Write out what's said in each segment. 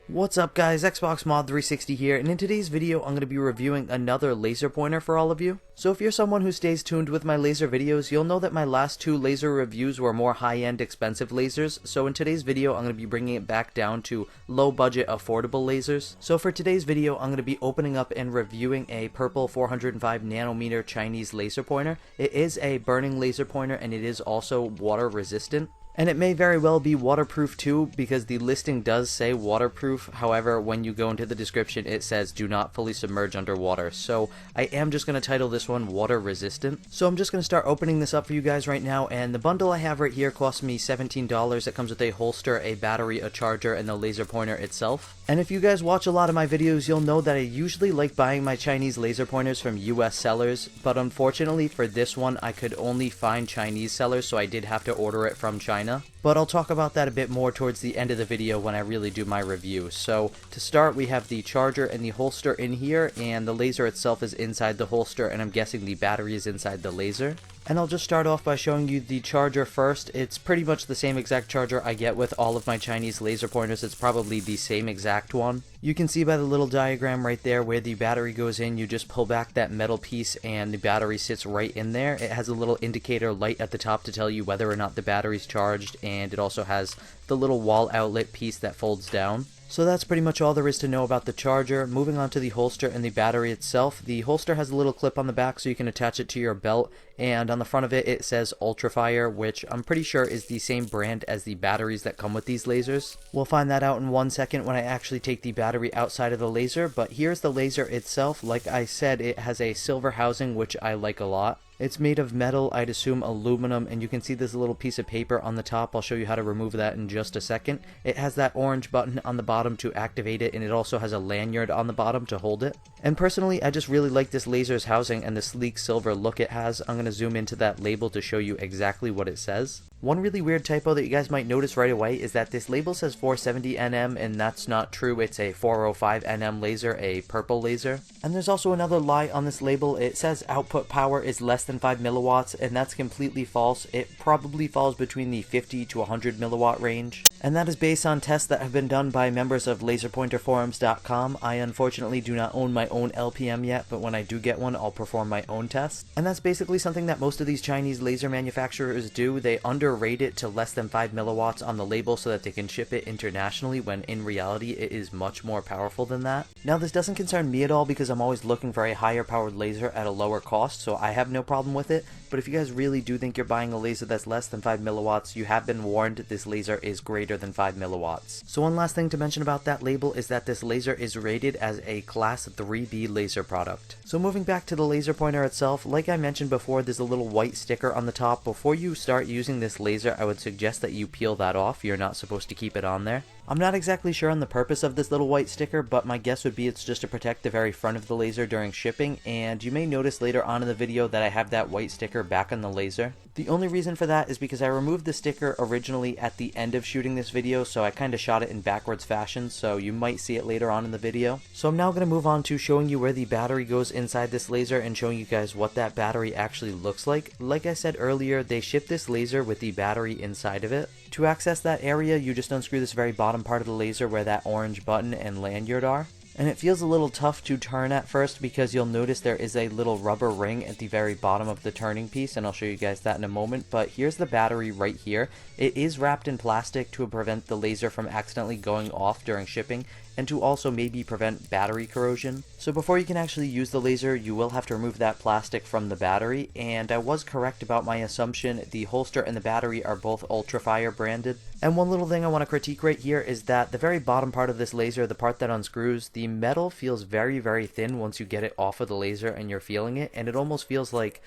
What's up guys, Xbox Mod 360 here, and in today's video I'm going to be reviewing another laser pointer for all of you. So if you're someone who stays tuned with my laser videos, you'll know that my last two laser reviews were more high-end expensive lasers, so in today's video I'm going to be bringing it back down to low-budget affordable lasers. So for today's video I'm going to be opening up and reviewing a purple 405 nanometer Chinese laser pointer. It is a burning laser pointer and it is also water resistant. And it may very well be waterproof too, because the listing does say waterproof. However, when you go into the description, it says do not fully submerge underwater. So I am just going to title this one water resistant. So I'm just going to start opening this up for you guys right now. And the bundle I have right here costs me $17. It comes with a holster, a battery, a charger, and the laser pointer itself. And if you guys watch a lot of my videos, you'll know that I usually like buying my Chinese laser pointers from US sellers. But unfortunately for this one, I could only find Chinese sellers, so I did have to order it from China. But I'll talk about that a bit more towards the end of the video when I really do my review. So to start, we have the charger and the holster in here, and the laser itself is inside the holster, and I'm guessing the battery is inside the laser. And I'll just start off by showing you the charger first. It's pretty much the same exact charger I get with all of my Chinese laser pointers. It's probably the same exact one. You can see by the little diagram right there where the battery goes in, you just pull back that metal piece and the battery sits right in there. It has a little indicator light at the top to tell you whether or not the battery's charged, and it also has the little wall outlet piece that folds down. So that's pretty much all there is to know about the charger. Moving on to the holster and the battery itself. The holster has a little clip on the back so you can attach it to your belt, and on the front of it it says Ultrafire, which I'm pretty sure is the same brand as the batteries that come with these lasers. We'll find that out in 1 second when I actually take the battery outside of the laser, but here's the laser itself. Like I said, it has a silver housing, which I like a lot. It's made of metal, I'd assume aluminum, and you can see this little piece of paper on the top. I'll show you how to remove that in just a second. It has that orange button on the bottom to activate it, and it also has a lanyard on the bottom to hold it. And personally, I just really like this laser's housing and the sleek silver look it has. I'm going to zoom into that label to show you exactly what it says. One really weird typo that you guys might notice right away is that this label says 470 nm, and that's not true. It's a 405 nm laser, a purple laser. And there's also another lie on this label. It says output power is less than 5 milliwatts, and that's completely false. It probably falls between the 50 to 100 milliwatt range. And that is based on tests that have been done by members of laserpointerforums.com. I unfortunately do not own my own LPM yet, but when I do get one, I'll perform my own test. And that's basically something that most of these Chinese laser manufacturers do. They underrate it to less than 5 milliwatts on the label so that they can ship it internationally, when in reality it is much more powerful than that. Now this doesn't concern me at all because I'm always looking for a higher powered laser at a lower cost, so I have no problem with it. But if you guys really do think you're buying a laser that's less than 5 milliwatts, you have been warned. This laser is greater than 5 milliwatts. So one last thing to mention about that label is that this laser is rated as a class 3B laser product. So moving back to the laser pointer itself, like I mentioned before, there's a little white sticker on the top. Before you start using this laser, I would suggest that you peel that off. You're not supposed to keep it on there. I'm not exactly sure on the purpose of this little white sticker, but my guess would be it's just to protect the very front of the laser during shipping, and you may notice later on in the video that I have that white sticker back on the laser. The only reason for that is because I removed the sticker originally at the end of shooting this video, so I kind of shot it in backwards fashion, so you might see it later on in the video. So I'm now going to move on to showing you where the battery goes inside this laser and showing you guys what that battery actually looks like. Like I said earlier, they ship this laser with the battery inside of it. To access that area, you just unscrew this very bottom part of the laser where that orange button and lanyard are. And it feels a little tough to turn at first because you'll notice there is a little rubber ring at the very bottom of the turning piece, and I'll show you guys that in a moment. But here's the battery right here. It is wrapped in plastic to prevent the laser from accidentally going off during shipping, and to also maybe prevent battery corrosion. So before you can actually use the laser, you will have to remove that plastic from the battery, and I was correct about my assumption. The holster and the battery are both Ultrafire branded. And one little thing I want to critique right here is that the very bottom part of this laser, the part that unscrews, the metal feels very, very thin once you get it off of the laser and you're feeling it, and it almost feels like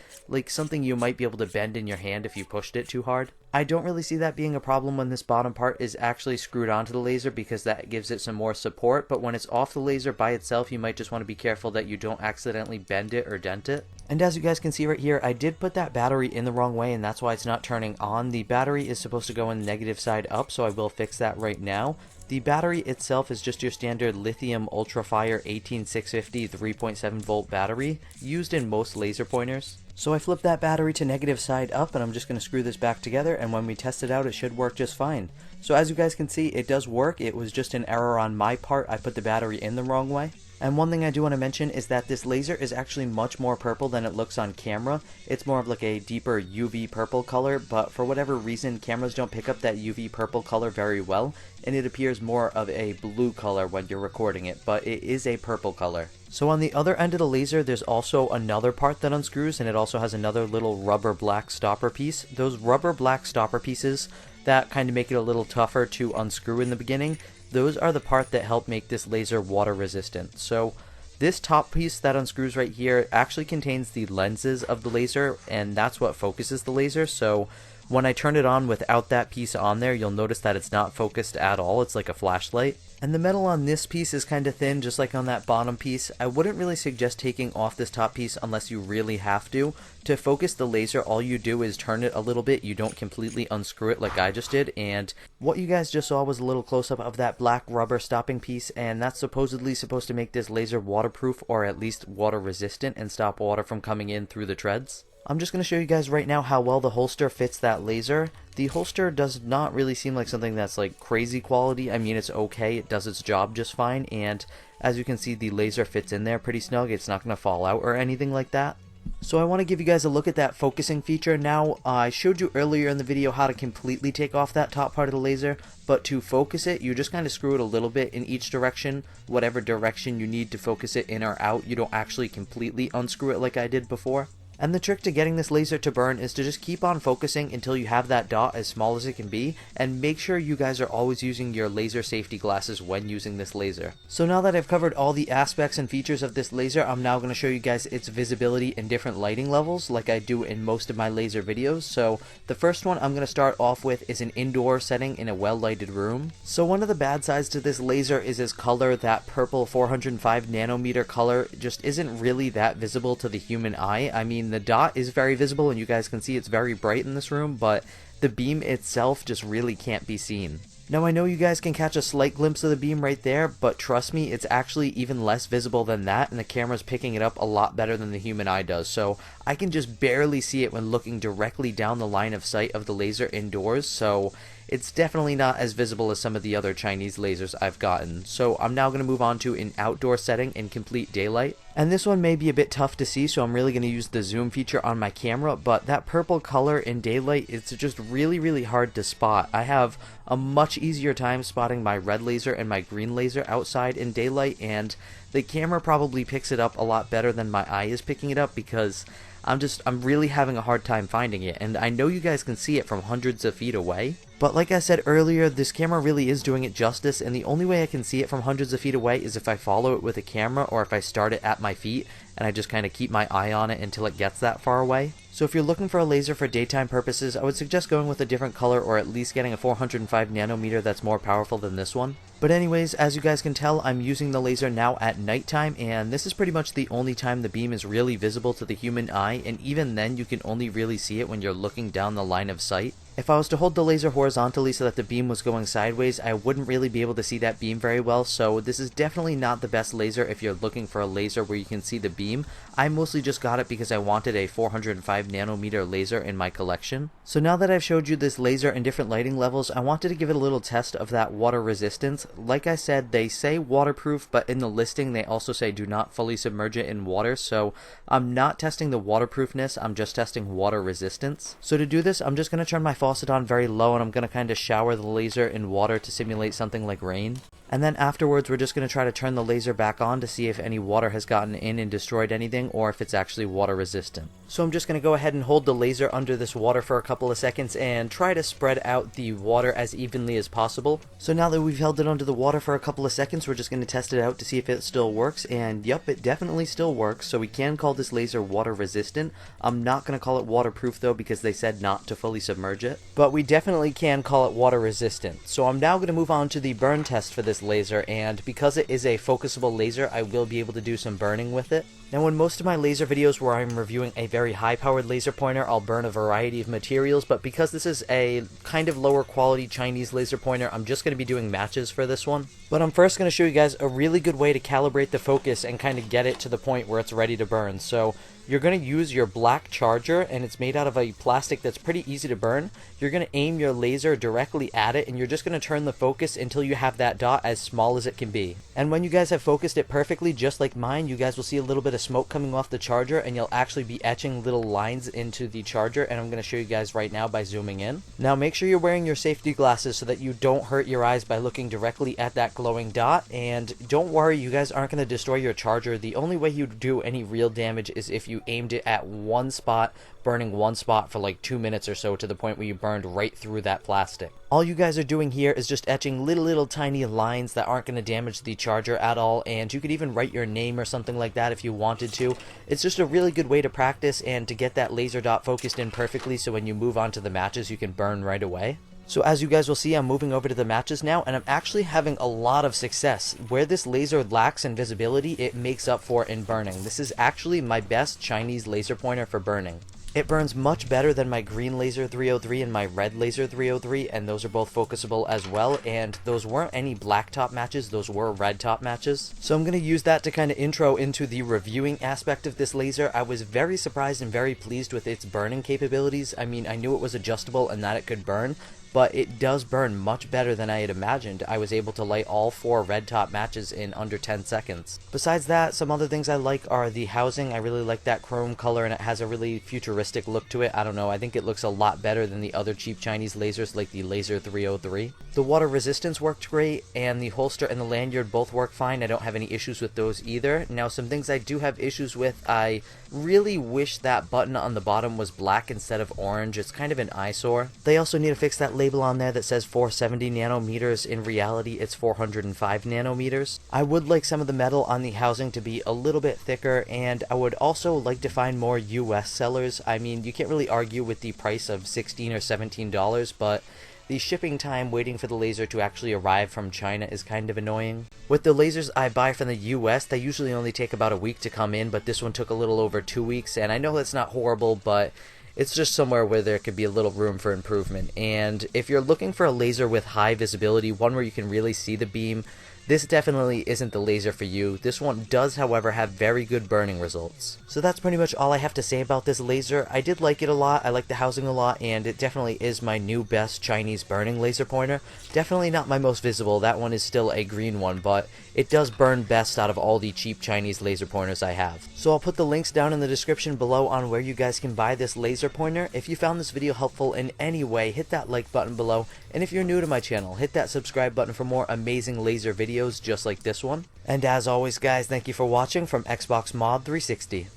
something you might be able to bend in your hand if you pushed it too hard. I don't really see that being a problem when this bottom part is actually screwed onto the laser, because that gives it some more support, but when it's off the laser by itself, you might just want to be careful that you don't accidentally bend it or dent it. And as you guys can see right here, I did put that battery in the wrong way, and that's why it's not turning on. The battery is supposed to go in the negative side up, so I will fix that right now. The battery itself is just your standard lithium Ultrafire 18650 3.7 volt battery used in most laser pointers. So I flipped that battery to negative side up, and I'm just going to screw this back together, and when we test it out it should work just fine. So as you guys can see, it does work. It was just an error on my part. I put the battery in the wrong way. And one thing I do want to mention is that this laser is actually much more purple than it looks on camera. It's more of like a deeper UV purple color, but for whatever reason, cameras don't pick up that UV purple color very well, and it appears more of a blue color when you're recording it, but it is a purple color. So on the other end of the laser, there's also another part that unscrews, and it also has another little rubber black stopper piece. Those rubber black stopper pieces that kind of make it a little tougher to unscrew in the beginning, those are the part that help make this laser water resistant. So this top piece that unscrews right here actually contains the lenses of the laser, and that's what focuses the laser. So when I turn it on without that piece on there, you'll notice that it's not focused at all. It's like a flashlight. And the metal on this piece is kind of thin, just like on that bottom piece. I wouldn't really suggest taking off this top piece unless you really have to. To focus the laser, all you do is turn it a little bit. You don't completely unscrew it like I just did. And what you guys just saw was a little close-up of that black rubber stopping piece, and that's supposedly supposed to make this laser waterproof, or at least water resistant, and stop water from coming in through the treads. I'm just going to show you guys right now how well the holster fits that laser. The holster does not really seem like something that's like crazy quality. I mean, it's okay, it does its job just fine, and as you can see, the laser fits in there pretty snug. It's not going to fall out or anything like that. So I want to give you guys a look at that focusing feature. Now, I showed you earlier in the video how to completely take off that top part of the laser, but to focus it, you just kind of screw it a little bit in each direction, whatever direction you need to focus it in or out. You don't actually completely unscrew it like I did before. And the trick to getting this laser to burn is to just keep on focusing until you have that dot as small as it can be, and make sure you guys are always using your laser safety glasses when using this laser. So now that I've covered all the aspects and features of this laser, I'm now going to show you guys its visibility in different lighting levels like I do in most of my laser videos. So the first one I'm going to start off with is an indoor setting in a well-lighted room. So one of the bad sides to this laser is its color. That purple 405 nanometer color just isn't really that visible to the human eye. I mean, the dot is very visible and you guys can see it's very bright in this room, but the beam itself just really can't be seen. Now I know you guys can catch a slight glimpse of the beam right there, but trust me, it's actually even less visible than that, and the camera's picking it up a lot better than the human eye does. So I can just barely see it when looking directly down the line of sight of the laser indoors, so it's definitely not as visible as some of the other Chinese lasers I've gotten. So I'm now going to move on to an outdoor setting in complete daylight. And this one may be a bit tough to see, so I'm really going to use the zoom feature on my camera, but that purple color in daylight, it's just really hard to spot. I have a much easier time spotting my red laser and my green laser outside in daylight, and the camera probably picks it up a lot better than my eye is picking it up, because I'm really having a hard time finding it, and I know you guys can see it from hundreds of feet away. But like I said earlier, this camera really is doing it justice, and the only way I can see it from hundreds of feet away is if I follow it with a camera, or if I start it at my feet, and I just kind of keep my eye on it until it gets that far away. So if you're looking for a laser for daytime purposes, I would suggest going with a different color, or at least getting a 405 nanometer that's more powerful than this one. But anyways, as you guys can tell, I'm using the laser now at nighttime, and this is pretty much the only time the beam is really visible to the human eye, and even then you can only really see it when you're looking down the line of sight. If I was to hold the laser horizontally so that the beam was going sideways, I wouldn't really be able to see that beam very well, so this is definitely not the best laser if you're looking for a laser where you can see the beam. I mostly just got it because I wanted a 405 nanometer laser in my collection. So now that I've showed you this laser in different lighting levels, I wanted to give it a little test of that water resistance. Like I said, they say waterproof, but in the listing they also say do not fully submerge it in water, so I'm not testing the waterproofness, I'm just testing water resistance. So to do this, I'm just going to turn my faucet on very low, and I'm going to kind of shower the laser in water to simulate something like rain. And then afterwards, we're just going to try to turn the laser back on to see if any water has gotten in and destroyed anything, or if it's actually water resistant. So I'm just going to go ahead and hold the laser under this water for a couple of seconds and try to spread out the water as evenly as possible. So now that we've held it under the water for a couple of seconds, we're just going to test it out to see if it still works, and yep, it definitely still works, so we can call this laser water resistant. I'm not going to call it waterproof though, because they said not to fully submerge it, but we definitely can call it water resistant. So I'm now going to move on to the burn test for this laser, and because it is a focusable laser, I will be able to do some burning with it. Now in most of my laser videos where I'm reviewing a very high-powered laser pointer, I'll burn a variety of materials, but because this is a kind of lower quality Chinese laser pointer, I'm just going to be doing matches for this one. But I'm first going to show you guys a really good way to calibrate the focus and kind of get it to the point where it's ready to burn. So you're going to use your black charger, and it's made out of a plastic that's pretty easy to burn. You're going to aim your laser directly at it, and you're just going to turn the focus until you have that dot as small as it can be. And when you guys have focused it perfectly, just like mine, you guys will see a little bit of smoke coming off the charger, and you'll actually be etching little lines into the charger, and I'm going to show you guys right now by zooming in. Now make sure you're wearing your safety glasses so that you don't hurt your eyes by looking directly at that glowing dot, and don't worry, you guys aren't going to destroy your charger. The only way you'd do any real damage is if you aimed it at one spot, burning one spot for like 2 minutes or so, to the point where you burned right through that plastic. All you guys are doing here is just etching little tiny lines that aren't going to damage the charger at all, and you could even write your name or something like that if you wanted to. It's just a really good way to practice and to get that laser dot focused in perfectly, so when you move on to the matches you can burn right away. So as you guys will see, I'm moving over to the matches now, and I'm actually having a lot of success. Where this laser lacks in visibility, it makes up for in burning. This is actually my best Chinese laser pointer for burning. It burns much better than my green laser 303 and my red laser 303, and those are both focusable as well, and those weren't any black top matches, those were red top matches. So I'm going to use that to kind of intro into the reviewing aspect of this laser. I was very surprised and very pleased with its burning capabilities. I mean, I knew it was adjustable and that it could burn, but it does burn much better than I had imagined. I was able to light all 4 red top matches in under 10 seconds. Besides that, some other things I like are the housing. I really like that chrome color, and it has a really futuristic look to it. I don't know, I think it looks a lot better than the other cheap Chinese lasers like the Laser 303. The water resistance worked great, and the holster and the lanyard both work fine. I don't have any issues with those either. Now, some things I do have issues with, I really wish that button on the bottom was black instead of orange. It's kind of an eyesore. They also need to fix that label on there that says 470 nanometers. In reality, it's 405 nanometers. I would like some of the metal on the housing to be a little bit thicker, and I would also like to find more US sellers. I mean, you can't really argue with the price of $16 or $17, but the shipping time waiting for the laser to actually arrive from China is kind of annoying. With the lasers I buy from the US, they usually only take about a week to come in, but this one took a little over 2 weeks, and I know that's not horrible, but it's just somewhere where there could be a little room for improvement. And if you're looking for a laser with high visibility, one where you can really see the beam, this definitely isn't the laser for you. This one does, however, have very good burning results. So that's pretty much all I have to say about this laser. I did like it a lot, I like the housing a lot, and it definitely is my new best Chinese burning laser pointer. Definitely not my most visible, that one is still a green one, but it does burn best out of all the cheap Chinese laser pointers I have. So I'll put the links down in the description below on where you guys can buy this laser pointer. If you found this video helpful in any way, hit that like button below, and if you're new to my channel, hit that subscribe button for more amazing laser videos just like this one. And as always guys, thank you for watching from Xbox Mod 360.